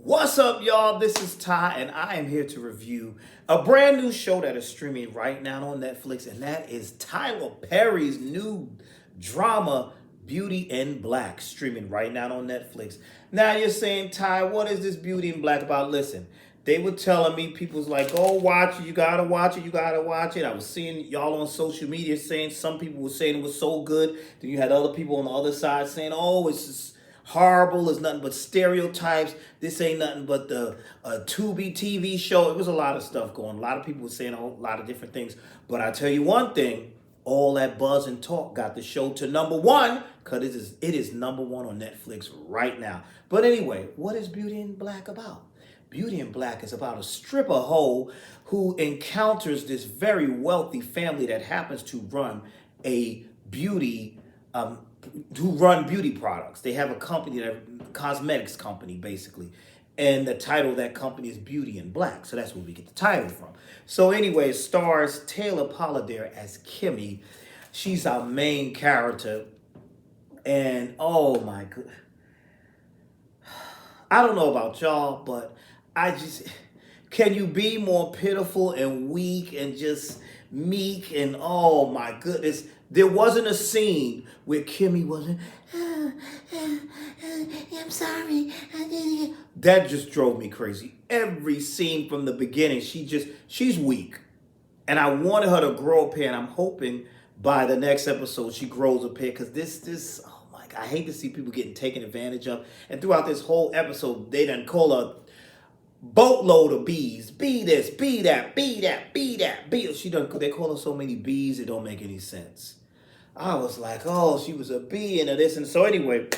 What's up, y'all? This is Ty, and I am here to review a brand new show that is streaming right now on Netflix, and that is Tyler Perry's new drama, Beauty in Black, streaming right now on Netflix. Now you're saying, Ty, what is this Beauty in Black about? Listen, they were telling me, people's like, oh, watch it, you gotta watch it, you gotta watch it. I was seeing y'all on social media saying, some people were saying it was so good. Then you had other people on the other side saying, oh, it's just horrible, it's nothing but stereotypes. This ain't nothing but the Tubi TV show. It was a lot of stuff going. A lot of people were saying a whole lot of different things. But I tell you one thing, all that buzz and talk got the show to number one because it is number one on Netflix right now. But anyway, what is Beauty in Black about? Beauty in Black is about a stripper hoe who encounters this very wealthy family that happens to run a beauty who run beauty products. They have a company, that cosmetics company basically. And the title of that company is Beauty in Black. So that's where we get the title from. So anyway, it stars Taylor Pollider as Kimmy. She's our main character. And oh my god. I don't know about y'all, but can you be more pitiful and weak and just meek and oh my goodness. There wasn't a scene where Kimmy wasn't, I'm sorry. That just drove me crazy. Every scene from the beginning, she's weak. And I wanted her to grow a pair, and I'm hoping by the next episode she grows a pair, because oh my God, I hate to see people getting taken advantage of. And throughout this whole episode, they done call her boatload of bees. Be this, be that, be that, be that, be. They call her so many bees, it don't make any sense. I was like, oh, she was a bee and this. And so anyway,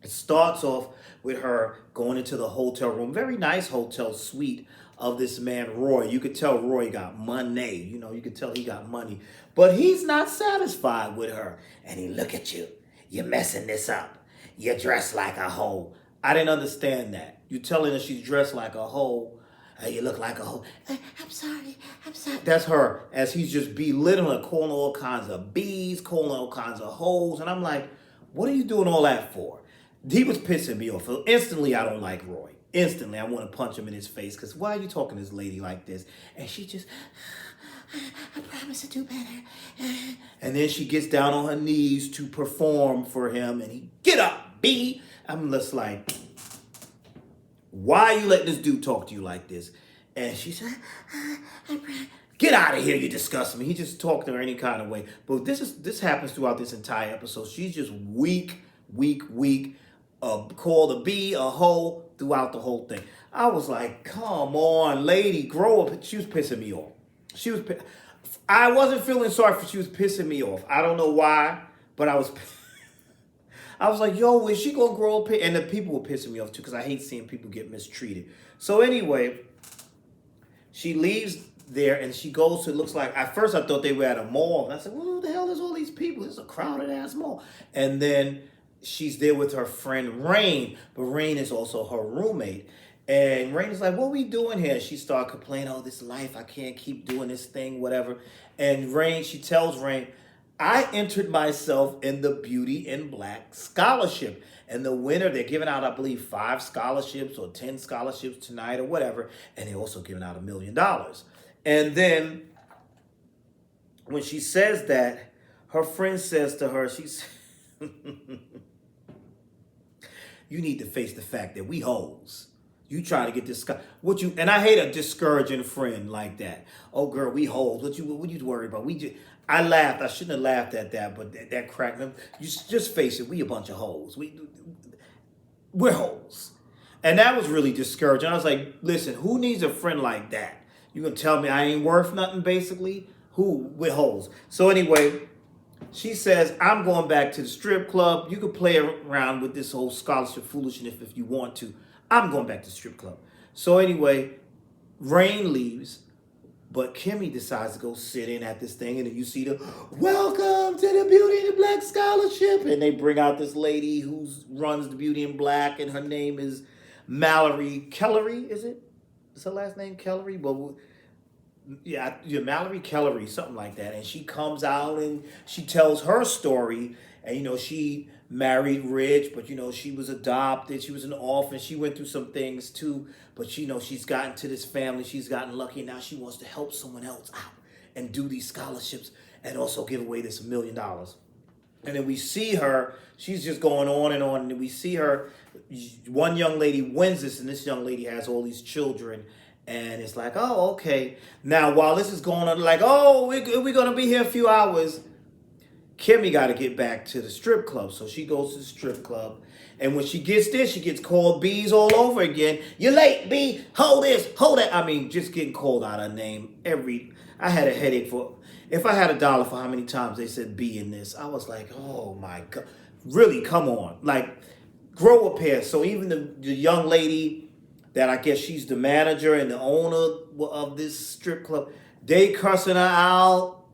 it starts off with her going into the hotel room. Very nice hotel suite of this man, Roy. You could tell Roy got money. You could tell he got money. But he's not satisfied with her. And he look at you. You're messing this up. You're dressed like a hoe. I didn't understand that. You telling her she's dressed like a hoe. You look like a hoe. I'm sorry. That's her, as he's just belittling her, calling all kinds of bees, calling all kinds of hoes. And I'm like, what are you doing all that for? He was pissing me off. Instantly, I don't like Roy. Instantly, I want to punch him in his face, because why are you talking to this lady like this? And she just, I promise to do better. And then she gets down on her knees to perform for him, and he, get up, B. I'm just like, why are you letting this dude talk to you like this? And she said, get out of here, you disgust me. He just talked to her any kind of way. But this happens throughout this entire episode. She's just weak. Called a bee, a hoe, throughout the whole thing. I was like, come on, lady, grow up. She was pissing me off. I wasn't feeling sorry for she was pissing me off. I don't know why, but I was like, yo, is she gonna grow up? And the people were pissing me off too, because I hate seeing people get mistreated. So anyway, she leaves there and she goes to, it looks like, at first I thought they were at a mall. And I said, well, who the hell is all these people? This is a crowded ass mall. And then she's there with her friend Rain, but Rain is also her roommate. And Rain is like, what are we doing here? She started complaining, oh, this life, I can't keep doing this thing, whatever. And she tells Rain, I entered myself in the Beauty in Black scholarship. And the winner, they're giving out, I believe, 5 scholarships or 10 scholarships tonight or whatever. And they're also giving out $1 million. And then when she says that, her friend says to her, you need to face the fact that we hoes. You try to get this guy. And I hate a discouraging friend like that. Oh girl, we hoes. What you worried about? I laughed. I shouldn't have laughed at that, but that cracked me. You just face it. We a bunch of hoes. We're hoes. And that was really discouraging. I was like, listen, who needs a friend like that? You gonna tell me I ain't worth nothing, basically? We're hoes. So anyway, she says, I'm going back to the strip club. You can play around with this whole scholarship foolishness if you want to. I'm going back to the strip club. So anyway, Rain leaves, but Kimmy decides to go sit in at this thing. And then you see welcome to the Beauty in Black scholarship. And they bring out this lady who runs the Beauty in Black, and her name is Mallory Kellery, is it? Is her last name Kellery? But yeah, Mallory Kellery, something like that. And she comes out and she tells her story. And she married rich, but she was adopted. She was an orphan. She went through some things too. But she's gotten to this family. She's gotten lucky. Now she wants to help someone else out and do these scholarships and also give away this $1 million. And then we see her, she's just going on and on. And then we see her, one young lady wins this, and this young lady has all these children. And it's like, oh, okay. Now, while this is going on, like, oh, we're going to be here a few hours. Kimmy got to get back to the strip club. So she goes to the strip club. And when she gets there, she gets called B's all over again. You're late, B. Hold this, hold that. I mean, just getting called out her name I had a headache if I had $1 for how many times they said B in this. I was like, oh my God. Really, come on. Like, grow up here. So even the young lady that I guess she's the manager and the owner of this strip club, they cussing her out.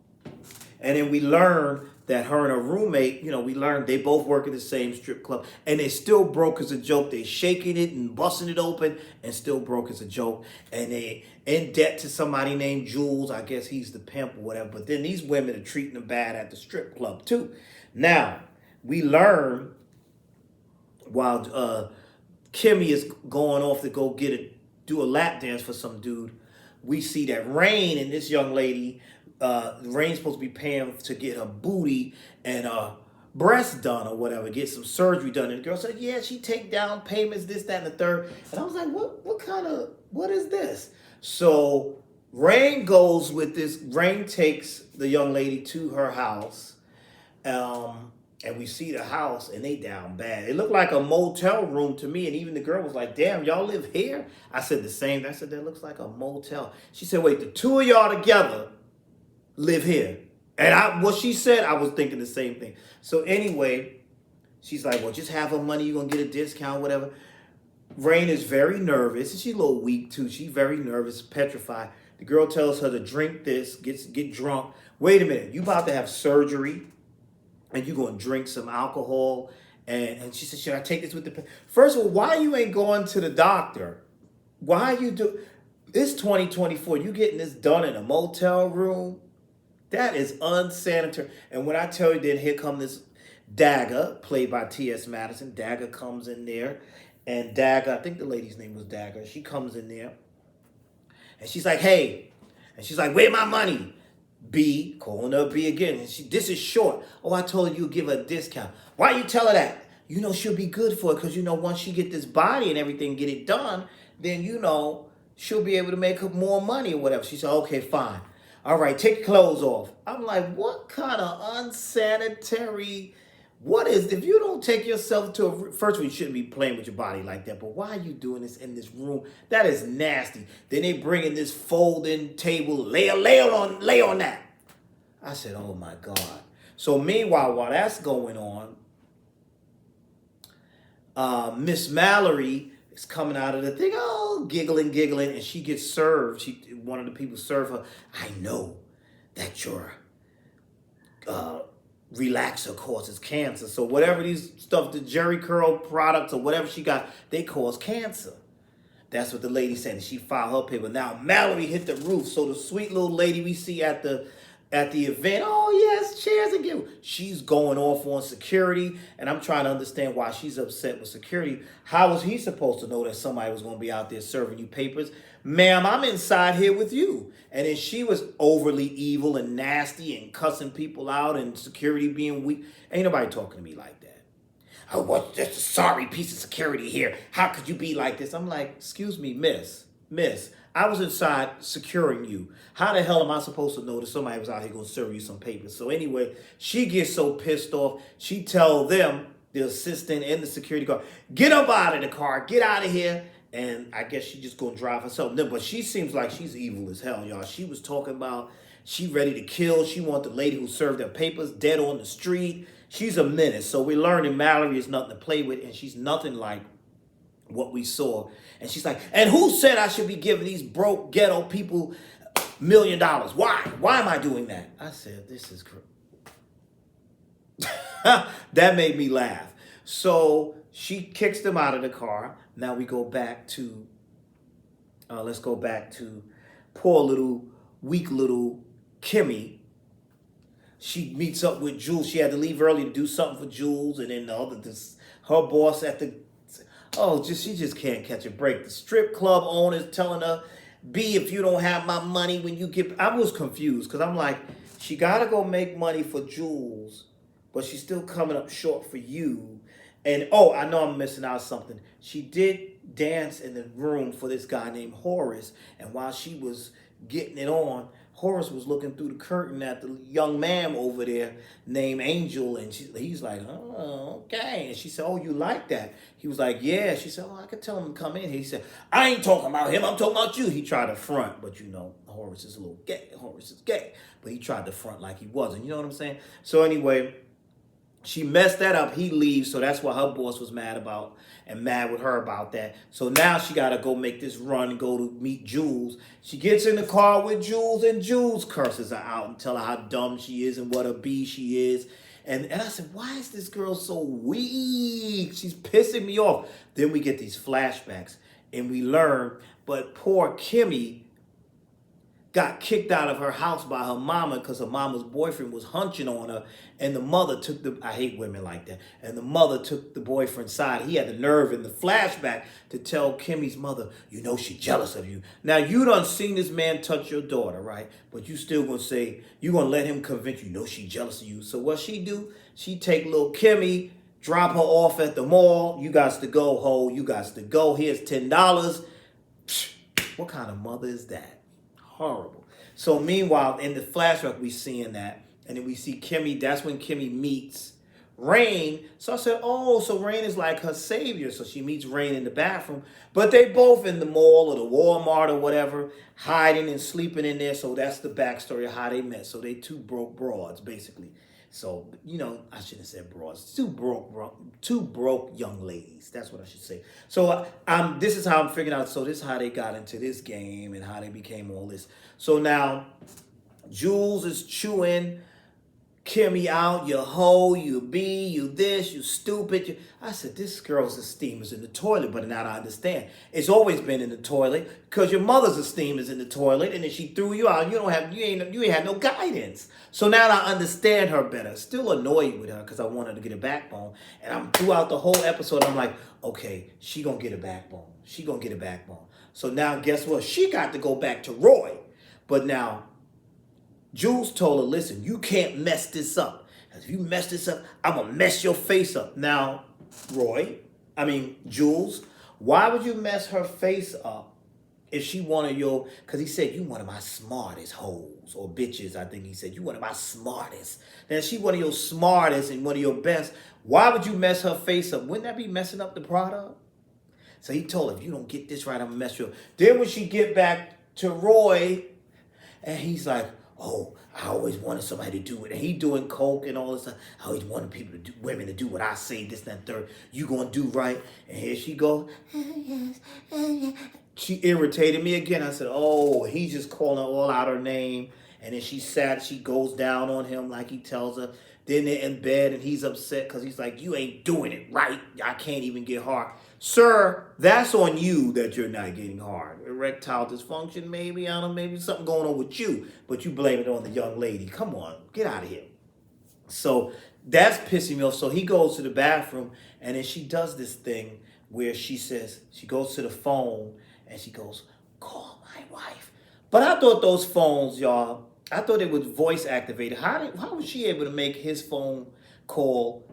And then we learn that her and her roommate, we learned they both work at the same strip club. And they still broke as a joke. They shaking it and busting it open and still broke as a joke. And they in debt to somebody named Jules. I guess he's the pimp or whatever. But then these women are treating them bad at the strip club too. Now, we learn while Kimmy is going off to go do a lap dance for some dude, we see that Rain and this young lady, Rain's supposed to be paying to get her booty and breast done or whatever, get some surgery done. And the girl said, yeah, she take down payments, this, that, and the third. And I was like, what is this? So Rain goes with this. Rain takes the young lady to her house. And we see the house, and they down bad. It looked like a motel room to me, and even the girl was like, damn, y'all live here? I said the same. I said, that looks like a motel. She said, wait, the two of y'all together live here. And what she said, I was thinking the same thing. So anyway, she's like, well, just have her money. You're going to get a discount, whatever. Rain is very nervous, and she's a little weak, too. She's very nervous, petrified. The girl tells her to drink this, get drunk. Wait a minute, you about to have surgery? And you're going to drink some alcohol. And she said, should I take this with the... First of all, why you ain't going to the doctor? Why you do... It's 2024. You getting this done in a motel room? That is unsanitary. And when I tell you, then here come this Dagger, played by T.S. Madison. Dagger comes in there. And Dagger, I think the lady's name was Dagger. She comes in there. And she's like, hey. And she's like, where my money? B, calling her B again. And this is short. Oh, I told her you'd give her a discount. Why you tell her that? She'll be good for it because, once she get this body and everything, get it done, then, she'll be able to make her more money or whatever. She said, okay, fine. All right, take your clothes off. I'm like, what kind of unsanitary... if you don't take yourself to first of all, you shouldn't be playing with your body like that, but why are you doing this in this room? That is nasty. Then they bring in this folding table, lay on that. I said, oh my God. So meanwhile, while that's going on, Miss Mallory is coming out of the thing, giggling, and she gets served. One of the people serve her. I know that your relaxer causes cancer. So whatever these stuff, the Jerry Curl products or whatever she got, they cause cancer. That's what the lady said. And she filed her paper. Now Mallory hit the roof. So the sweet little lady we see at the event, oh yes, cheers again. She's going off on security, and I'm trying to understand why she's upset with security. How was he supposed to know that somebody was going to be out there serving you papers? Ma'am, I'm inside here with you. And then she was overly evil and nasty and cussing people out and security being weak. Ain't nobody talking to me like that. Oh, what's just a sorry piece of security here? How could you be like this? I'm like, excuse me, miss, I was inside securing you. How the hell am I supposed to know that somebody was out here going to serve you some papers? So anyway, she gets so pissed off. She tell them, the assistant and the security guard, get up out of the car. Get out of here. And I guess she just going to drive herself. No, but she seems like she's evil as hell, y'all. She was talking about she ready to kill. She want the lady who served her papers dead on the street. She's a menace. So we're learning Mallory is nothing to play with, and she's nothing like what we saw. And she's like, and who said I should be giving these broke ghetto people $1 million? Why? Why am I doing that? I said, this is crazy. That made me laugh. So she kicks them out of the car. Now we go back to, let's go back to poor little weak little Kimmy. She meets up with Jules. She had to leave early to do something for Jules, and then her boss at the she just can't catch a break. The strip club owner's telling her, "B, if you don't have my money when you get," I was confused because I'm like, she gotta go make money for Jules, but she's still coming up short for you. And I know I'm missing out something. She did dance in the room for this guy named Horace, and while she was getting it on, Horace was looking through the curtain at the young man over there named Angel, and he's like, "Oh, okay." And she said, "Oh, you like that?" He was like, "Yeah." She said, "Oh, I could tell him to come in." He said, "I ain't talking about him. I'm talking about you." He tried to front, but Horace is a little gay. Horace is gay, but he tried to front like he wasn't. You know what I'm saying? So anyway, she messed that up. He leaves, so that's why her boss was mad with her about that. So now she got to go make this run and go to meet Jules. She gets in the car with Jules, and Jules curses her out and tell her how dumb she is and what a bee she is. And I said, why is this girl so weak? She's pissing me off. Then we get these flashbacks, and we learn, but poor Kimmy got kicked out of her house by her mama because her mama's boyfriend was hunching on her, and the mother I hate women like that, and the mother took the boyfriend's side. He had the nerve in the flashback to tell Kimmy's mother, she jealous of you. Now, you done seen this man touch your daughter, right? But you still gonna say, you gonna let him convince she jealous of you. So what she do? She take little Kimmy, drop her off at the mall. You got to go, ho. You got to go. Here's $10. What kind of mother is that? Horrible. So meanwhile, in the flashback, we seeing that, and then we see Kimmy. That's when Kimmy meets Rain. So I said, "Oh, so Rain is like her savior." So she meets Rain in the bathroom, but they both in the mall or the Walmart or whatever, hiding and sleeping in there. So that's the backstory of how they met. So they two broke broads, basically. So, I shouldn't have said broads. Two broke young ladies. That's what I should say. So this is how I'm figuring out. So this is how they got into this game and how they became all this. So now Jules is chewing Kimmy out, you hoe, you bee, you this, you stupid. I said, this girl's esteem is in the toilet, but now I understand. It's always been in the toilet because your mother's esteem is in the toilet, and then she threw you out. You ain't had no guidance. So now I understand her better. Still annoyed with her because I want her to get a backbone. And I'm throughout the whole episode, I'm like, okay, she gonna get a backbone. She gonna get a backbone. So now guess what? She got to go back to Roy. But now Jules told her, listen, you can't mess this up. If you mess this up, I'm going to mess your face up. Now, Jules, why would you mess her face up if she wanted because he said, you one of my smartest hoes or bitches, I think he said. You one of my smartest. Then she one of your smartest and one of your best. Why would you mess her face up? Wouldn't that be messing up the product? So he told her, if you don't get this right, I'm going to mess you up. Then when she get back to Roy, and he's like, oh, I always wanted somebody to do it. And he doing coke and all this stuff. I always wanted women to do what I say, this, that, and third. You gonna do right? And here she go. She irritated me again. I said, oh, he's just calling all out her name. And then she goes down on him like he tells her. Then they're in bed and he's upset because he's like, you ain't doing it right. I can't even get hard. Sir, that's on you that you're not getting hard. Erectile dysfunction, maybe. I don't know, maybe something going on with you. But you blame it on the young lady. Come on, get out of here. So that's pissing me off. So he goes to the bathroom and then she does this thing where she goes to the phone and she goes, call my wife. But I thought those phones, y'all, I thought it was voice activated. How was she able to make Roy's phone call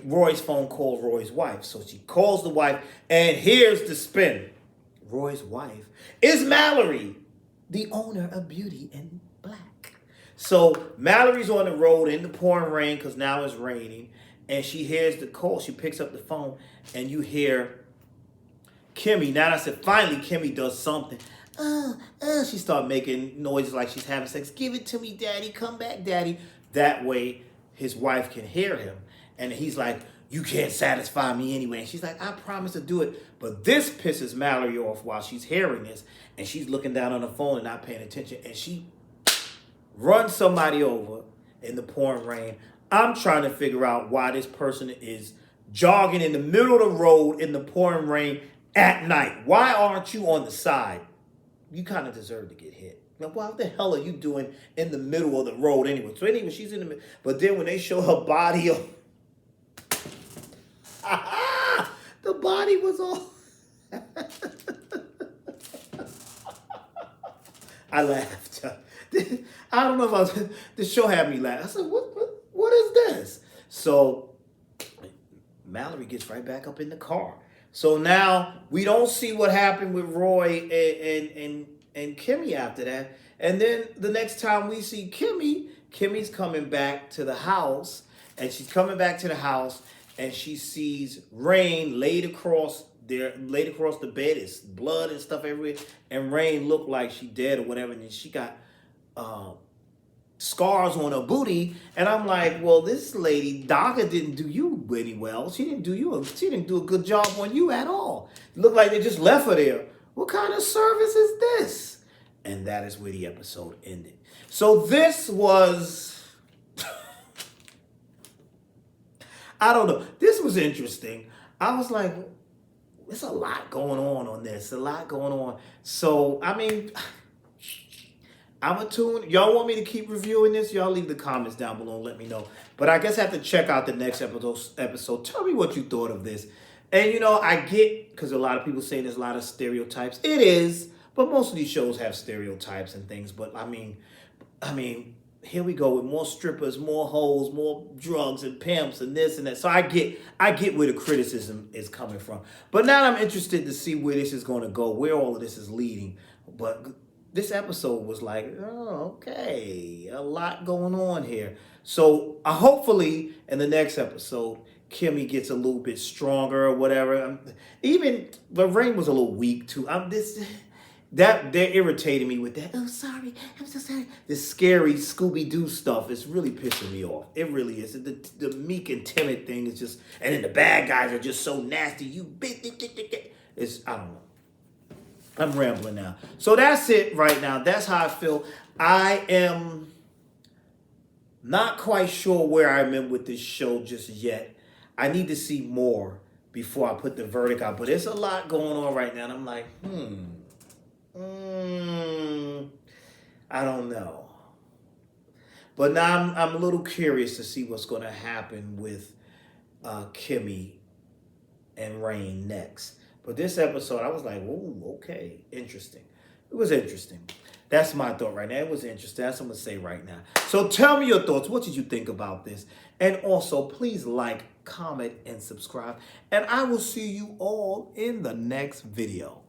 Roy's wife? So she calls the wife, and here's the spin. Roy's wife is Mallory, the owner of Beauty in Black. So Mallory's on the road in the pouring rain because now it's raining, and she hears the call. She picks up the phone, and you hear Kimmy. Now I said, finally, Kimmy does something. She started making noises like she's having sex. Give it to me, daddy. Come back, daddy. That way, his wife can hear him. And he's like, you can't satisfy me anyway. And she's like, I promise to do it. But this pisses Mallory off while she's hearing this. And she's looking down on the phone and not paying attention. And she runs somebody over in the pouring rain. I'm trying to figure out why this person is jogging in the middle of the road in the pouring rain at night. Why aren't you on the side? You kind of deserve to get hit. Now, what the hell are you doing in the middle of the road anyway? So anyway, she's in the middle. But then when they show her body, the body was all. I laughed. I don't know if the show had me laugh. I said, what is this? So Mallory gets right back up in the car. So now we don't see what happened with Roy and Kimmy after that. And then the next time we see Kimmy's coming back to the house, and she's coming back to the house, and she sees Rain laid across the bed. It's blood and stuff everywhere, and Rain looked like she dead or whatever, and then she got scars on her booty, and I'm like, well, this lady Daga didn't do you any well. She didn't do a good job on you at all. It looked like they just left her there. What kind of service is this? And that is where the episode ended. So this was, I don't know. This was interesting. I was like, there's a lot going on this. A lot going on. So, I mean, I'm a tune. Y'all want me to keep reviewing this? Y'all leave the comments down below and let me know. But I guess I have to check out the next episode. Tell me what you thought of this. And, you know, I get, because a lot of people say there's a lot of stereotypes. It is. But most of these shows have stereotypes and things. But, I mean, here we go with more strippers, more hoes, more drugs and pimps and this and that. So I get where the criticism is coming from. But now I'm interested to see where this is going to go, where all of this is leading. But this episode was like, oh, okay, a lot going on here. So hopefully in the next episode, Kimmy gets a little bit stronger or whatever. But Rain was a little weak too. They're irritating me with that. Oh, sorry, I'm so sorry. This scary Scooby-Doo stuff is really pissing me off. It really is. The meek and timid thing is just, and then the bad guys are just so nasty. I don't know. I'm rambling now. So that's it right now. That's how I feel. I am not quite sure where I'm in with this show just yet. I need to see more before I put the verdict out. But there's a lot going on right now. And I'm like, I don't know. But now I'm a little curious to see what's going to happen with Kimmy and Rain next. But this episode, I was like, ooh, okay, interesting. It was interesting. That's my thought right now. It was interesting. That's what I'm going to say right now. So tell me your thoughts. What did you think about this? And also, please like, comment, and subscribe. And I will see you all in the next video.